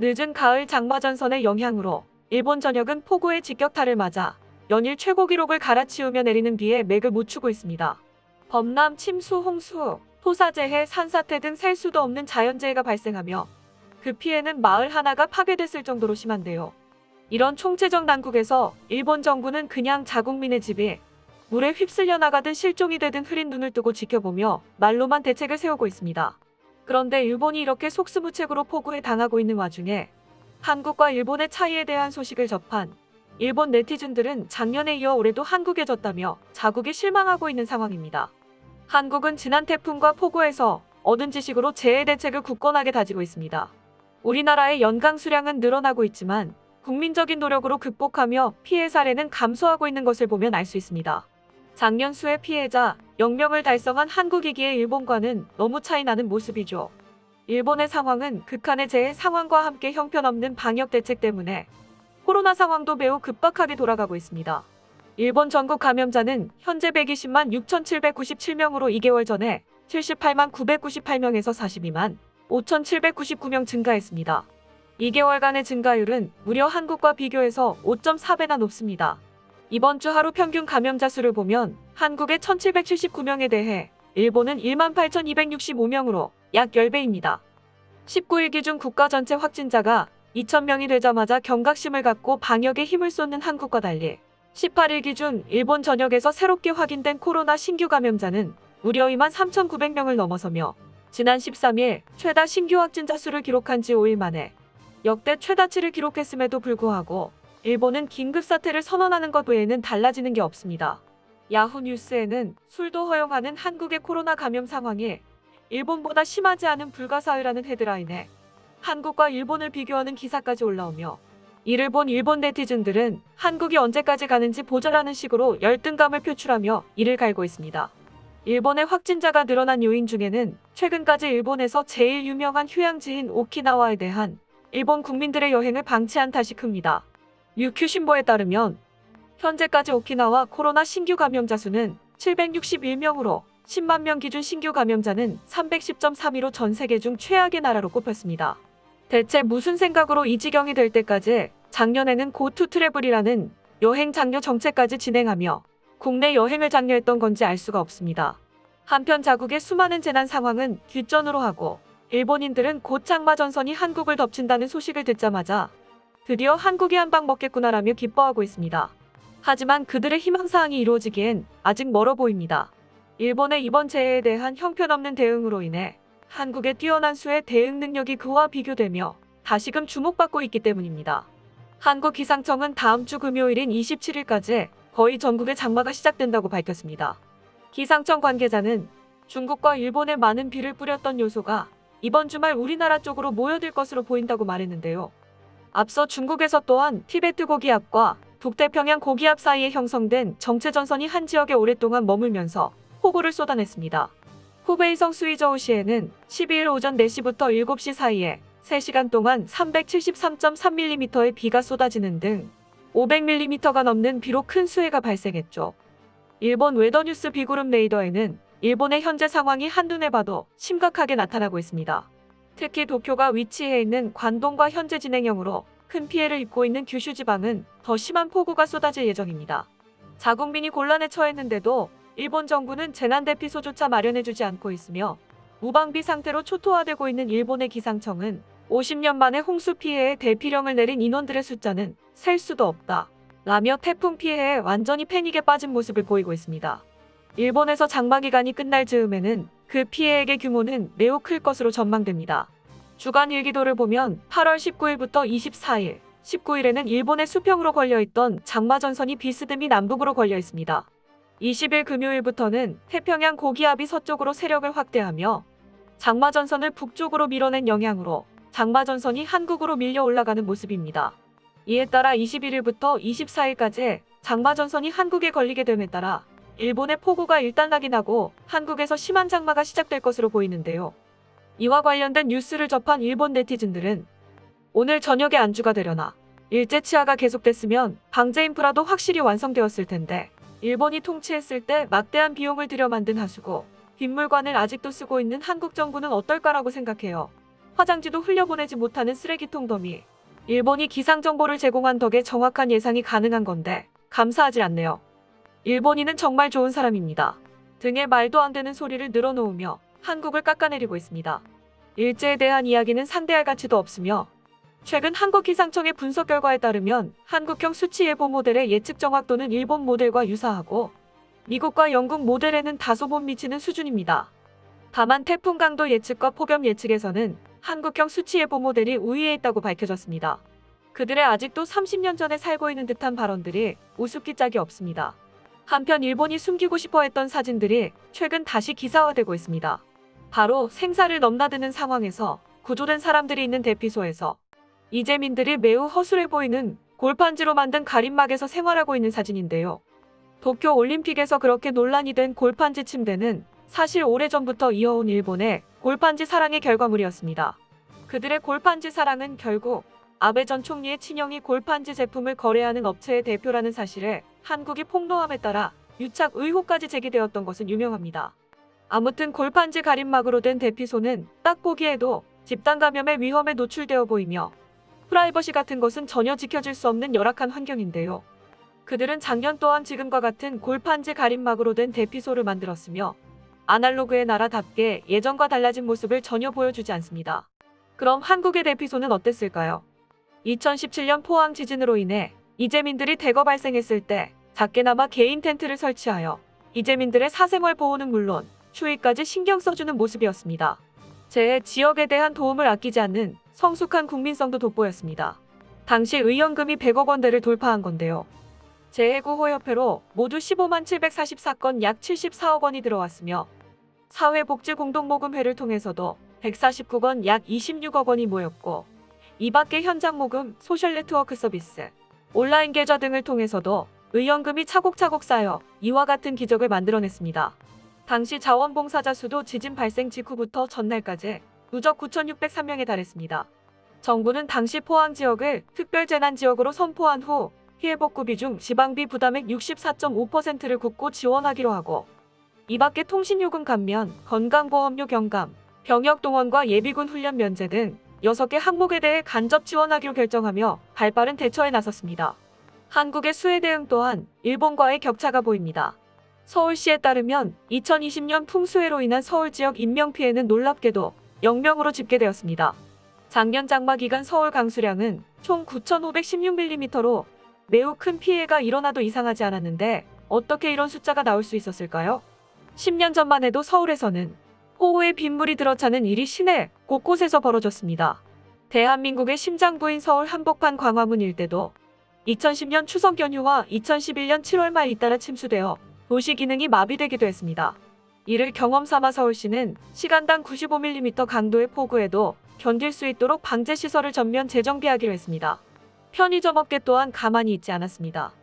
늦은 가을 장마전선의 영향으로 일본 전역은 폭우의 직격탄을 맞아 연일 최고 기록을 갈아치우며 내리는 비에 맥을 못 추고 있습니다. 범람, 침수, 홍수, 토사재해, 산사태 등 셀 수도 없는 자연재해가 발생하며 그 피해는 마을 하나가 파괴됐을 정도로 심한데요. 이런 총체적 난국에서 일본 정부는 그냥 자국민의 집이 물에 휩쓸려 나가든 실종이 되든 흐린 눈을 뜨고 지켜보며 말로만 대책을 세우고 있습니다. 그런데 일본이 이렇게 속수무책으로 폭우에 당하고 있는 와중에 한국과 일본의 차이에 대한 소식을 접한 일본 네티즌들은 작년에 이어 올해도 한국에 졌다며 자국에 실망하고 있는 상황입니다. 한국은 지난 태풍과 폭우에서 얻은 지식으로 재해 대책을 굳건하게 다지고 있습니다. 우리나라의 연강 수량은 늘어나고 있지만 국민적인 노력으로 극복하며 피해 사례는 감소하고 있는 것을 보면 알 수 있습니다. 작년 수해 피해자 0명을 달성한 한국이기에 일본과는 너무 차이 나는 모습이죠. 일본의 상황은 극한의 재해 상황과 함께 형편없는 방역 대책 때문에 코로나 상황도 매우 급박하게 돌아가고 있습니다. 일본 전국 감염자는 현재 120만 6,797명으로 2개월 전에 78만 998명에서 42만 5,799명 증가했습니다. 2개월간의 증가율은 무려 한국과 비교해서 5.4배나 높습니다. 이번 주 하루 평균 감염자 수를 보면 한국의 1,779명에 대해 일본은 18,265명으로 약 10배입니다. 19일 기준 국가 전체 확진자가 2,000명이 되자마자 경각심을 갖고 방역에 힘을 쏟는 한국과 달리 18일 기준 일본 전역에서 새롭게 확인된 코로나 신규 감염자는 무려 23,900명을 넘어서며 지난 13일 최다 신규 확진자 수를 기록한 지 5일 만에 역대 최다치를 기록했음에도 불구하고 일본은 긴급사태를 선언하는 것 외에는 달라지는 게 없습니다. 야후 뉴스에는 술도 허용하는 한국의 코로나 감염 상황이 일본보다 심하지 않은 불가사의라는 헤드라인에 한국과 일본을 비교하는 기사까지 올라오며 이를 본 일본 네티즌들은 한국이 언제까지 가는지 보자라는 식으로 열등감을 표출하며 이를 갈고 있습니다. 일본의 확진자가 늘어난 요인 중에는 최근까지 일본에서 제일 유명한 휴양지인 오키나와에 대한 일본 국민들의 여행을 방치한 탓이 큽니다. 유큐 신보에 따르면 현재까지 오키나와 코로나 신규 감염자 수는 761명으로 10만 명 기준 신규 감염자는 310.32로 전 세계 중 최악의 나라로 꼽혔습니다. 대체 무슨 생각으로 이 지경이 될 때까지 작년에는 고투 트래블이라는 여행 장려 정책까지 진행하며 국내 여행을 장려했던 건지 알 수가 없습니다. 한편 자국의 수많은 재난 상황은 뒷전으로 하고 일본인들은 곧 장마전선이 한국을 덮친다는 소식을 듣자마자 드디어 한국이 한 방 먹겠구나라며 기뻐하고 있습니다. 하지만 그들의 희망사항이 이루어지기엔 아직 멀어 보입니다. 일본의 이번 재해에 대한 형편없는 대응으로 인해 한국의 뛰어난 수해 대응 능력이 그와 비교되며 다시금 주목받고 있기 때문입니다. 한국기상청은 다음 주 금요일인 27일까지 거의 전국에 장마가 시작된다고 밝혔습니다. 기상청 관계자는 중국과 일본에 많은 비를 뿌렸던 요소가 이번 주말 우리나라 쪽으로 모여들 것으로 보인다고 말했는데요. 앞서 중국에서 또한 티베트 고기압과 북태평양 고기압 사이에 형성된 정체전선이 한 지역에 오랫동안 머물면서 폭우를 쏟아냈습니다. 후베이성 수이저우시에는 12일 오전 4시부터 7시 사이에 3시간 동안 373.3mm의 비가 쏟아지는 등 500mm가 넘는 비로 큰 수해가 발생했죠. 일본 웨더뉴스 비구름 레이더에는 일본의 현재 상황이 한눈에 봐도 심각하게 나타나고 있습니다. 특히 도쿄가 위치해 있는 관동과 현재 진행형으로 큰 피해를 입고 있는 규슈 지방은 더 심한 폭우가 쏟아질 예정입니다. 자국민이 곤란에 처했는데도 일본 정부는 재난대피소조차 마련해주지 않고 있으며 무방비 상태로 초토화되고 있는 일본의 기상청은 50년 만에 홍수 피해에 대피령을 내린 인원들의 숫자는 셀 수도 없다 라며 태풍 피해에 완전히 패닉에 빠진 모습을 보이고 있습니다. 일본에서 장마 기간이 끝날 즈음에는 그 피해액의 규모는 매우 클 것으로 전망됩니다. 주간 일기도를 보면 8월 19일부터 24일, 19일에는 일본의 수평으로 걸려있던 장마전선이 비스듬히 남북으로 걸려 있습니다. 20일 금요일부터는 태평양 고기압이 서쪽으로 세력을 확대하며 장마전선을 북쪽으로 밀어낸 영향으로 장마전선이 한국으로 밀려 올라가는 모습입니다. 이에 따라 21일부터 24일까지 장마전선이 한국에 걸리게 됨에 따라 일본의 폭우가 일단 낙인하고 한국에서 심한 장마가 시작될 것으로 보이는데요. 이와 관련된 뉴스를 접한 일본 네티즌들은 오늘 저녁에 안주가 되려나 일제 치하가 계속됐으면 방제 인프라도 확실히 완성되었을 텐데 일본이 통치했을 때 막대한 비용을 들여 만든 하수구, 빗물관을 아직도 쓰고 있는 한국 정부는 어떨까라고 생각해요. 화장지도 흘려보내지 못하는 쓰레기통 더미. 일본이 기상정보를 제공한 덕에 정확한 예상이 가능한 건데 감사하지 않네요. 일본인은 정말 좋은 사람입니다. 등에 말도 안 되는 소리를 늘어놓으며 한국을 깎아내리고 있습니다. 일제에 대한 이야기는 상대할 가치도 없으며 최근 한국기상청의 분석 결과에 따르면 한국형 수치예보 모델의 예측 정확도는 일본 모델과 유사하고 미국과 영국 모델에는 다소 못 미치는 수준입니다. 다만 태풍 강도 예측과 폭염 예측에서는 한국형 수치예보 모델이 우위에 있다고 밝혀졌습니다. 그들의 아직도 30년 전에 살고 있는 듯한 발언들이 우습기 짝이 없습니다. 한편 일본이 숨기고 싶어 했던 사진들이 최근 다시 기사화되고 있습니다. 바로 생사를 넘나드는 상황에서 구조된 사람들이 있는 대피소에서 이재민들이 매우 허술해 보이는 골판지로 만든 가림막에서 생활하고 있는 사진인데요. 도쿄 올림픽에서 그렇게 논란이 된 골판지 침대는 사실 오래전부터 이어온 일본의 골판지 사랑의 결과물이었습니다. 그들의 골판지 사랑은 결국 아베 전 총리의 친형이 골판지 제품을 거래하는 업체의 대표라는 사실에 한국이 폭로함에 따라 유착 의혹까지 제기되었던 것은 유명합니다. 아무튼 골판지 가림막으로 된 대피소는 딱 보기에도 집단 감염의 위험에 노출되어 보이며 프라이버시 같은 것은 전혀 지켜질 수 없는 열악한 환경인데요. 그들은 작년 또한 지금과 같은 골판지 가림막으로 된 대피소를 만들었으며 아날로그의 나라답게 예전과 달라진 모습을 전혀 보여주지 않습니다. 그럼 한국의 대피소는 어땠을까요? 2017년 포항 지진으로 인해 이재민들이 대거 발생했을 때 작게나마 개인 텐트를 설치하여 이재민들의 사생활 보호는 물론 추위까지 신경 써주는 모습이었습니다. 재해 지역에 대한 도움을 아끼지 않는 성숙한 국민성도 돋보였습니다. 당시 의연금이 100억 원대를 돌파한 건데요. 재해구호협회로 모두 15만 744건 약 74억 원이 들어왔으며 사회복지공동모금회를 통해서도 149건 약 26억 원이 모였고 이 밖에 현장 모금, 소셜네트워크 서비스, 온라인 계좌 등을 통해서도 의연금이 차곡차곡 쌓여 이와 같은 기적을 만들어냈습니다. 당시 자원봉사자 수도 지진 발생 직후부터 전날까지 누적 9,603명에 달했습니다. 정부는 당시 포항 지역을 특별재난지역으로 선포한 후 피해복구비 중 지방비 부담액 64.5%를 국고 지원하기로 하고 이 밖에 통신요금 감면, 건강보험료 경감, 병역동원과 예비군 훈련 면제 등 6개 항목에 대해 간접 지원하기로 결정하며 발빠른 대처에 나섰습니다. 한국의 수해 대응 또한 일본과의 격차가 보입니다. 서울시에 따르면 2020년 풍수해로 인한 서울 지역 인명피해는 놀랍게도 0명으로 집계되었습니다. 작년 장마 기간 서울 강수량은 총 9,516mm로 매우 큰 피해가 일어나도 이상하지 않았는데 어떻게 이런 숫자가 나올 수 있었을까요? 10년 전만 해도 서울에서는 호우에 빗물이 들어차는 일이 시내 곳곳에서 벌어졌습니다. 대한민국의 심장부인 서울 한복판 광화문 일대도 2010년 추석 연휴와 2011년 7월 말 잇따라 침수되어 도시 기능이 마비되기도 했습니다. 이를 경험 삼아 서울시는 시간당 95mm 강도의 폭우에도 견딜 수 있도록 방제시설을 전면 재정비하기로 했습니다. 편의점 업계 또한 가만히 있지 않았습니다.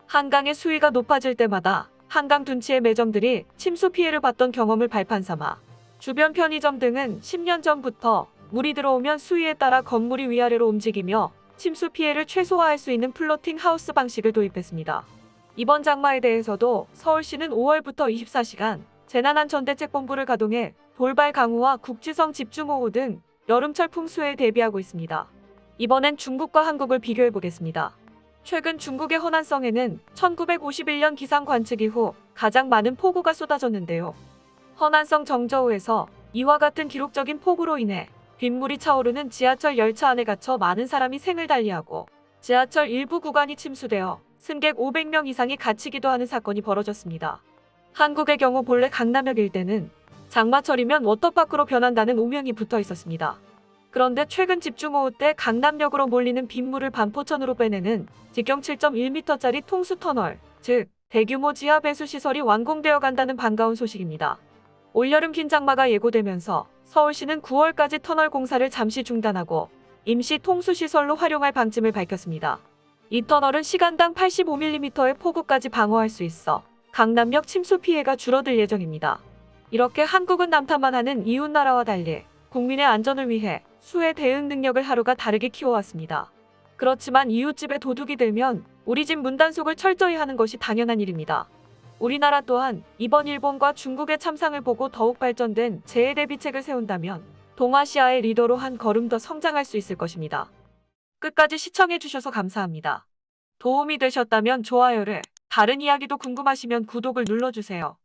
한강의 수위가 높아질 때마다 한강 둔치의 매점들이 침수 피해를 봤던 경험을 발판 삼아 주변 편의점 등은 10년 전부터 물이 들어오면 수위에 따라 건물이 위아래로 움직이며 침수 피해를 최소화할 수 있는 플로팅 하우스 방식을 도입했습니다. 이번 장마에 대해서도 서울시는 5월부터 24시간 재난안전대책본부를 가동해 돌발 강우와 국지성 집중호우 등 여름철 풍수에 대비하고 있습니다. 이번엔 중국과 한국을 비교해보겠습니다. 최근 중국의 허난성에는 1951년 기상 관측 이후 가장 많은 폭우가 쏟아졌는데요. 허난성 정저우에서 이와 같은 기록적인 폭우로 인해 빗물이 차오르는 지하철 열차 안에 갇혀 많은 사람이 생을 달리하고 지하철 일부 구간이 침수되어 승객 500명 이상이 갇히기도 하는 사건이 벌어졌습니다. 한국의 경우 본래 강남역 일대는 장마철이면 워터파크로 변한다는 오명이 붙어 있었습니다. 그런데 최근 집중호우 때 강남역으로 몰리는 빗물을 반포천으로 빼내는 직경 7.1m짜리 통수터널, 즉 대규모 지하 배수 시설이 완공되어 간다는 반가운 소식입니다. 올여름 긴 장마가 예고되면서 서울시는 9월까지 터널 공사를 잠시 중단하고 임시 통수시설로 활용할 방침을 밝혔습니다. 이 터널은 시간당 85mm의 폭우까지 방어할 수 있어 강남역 침수 피해가 줄어들 예정입니다. 이렇게 한국은 남탓만 하는 이웃나라와 달리 국민의 안전을 위해 수해 대응 능력을 하루가 다르게 키워왔습니다. 그렇지만 이웃집에 도둑이 들면 우리 집 문단속을 철저히 하는 것이 당연한 일입니다. 우리나라 또한 이번 일본과 중국의 참상을 보고 더욱 발전된 재해 대비책을 세운다면 동아시아의 리더로 한 걸음 더 성장할 수 있을 것입니다. 끝까지 시청해주셔서 감사합니다. 도움이 되셨다면 좋아요를, 다른 이야기도 궁금하시면 구독을 눌러주세요.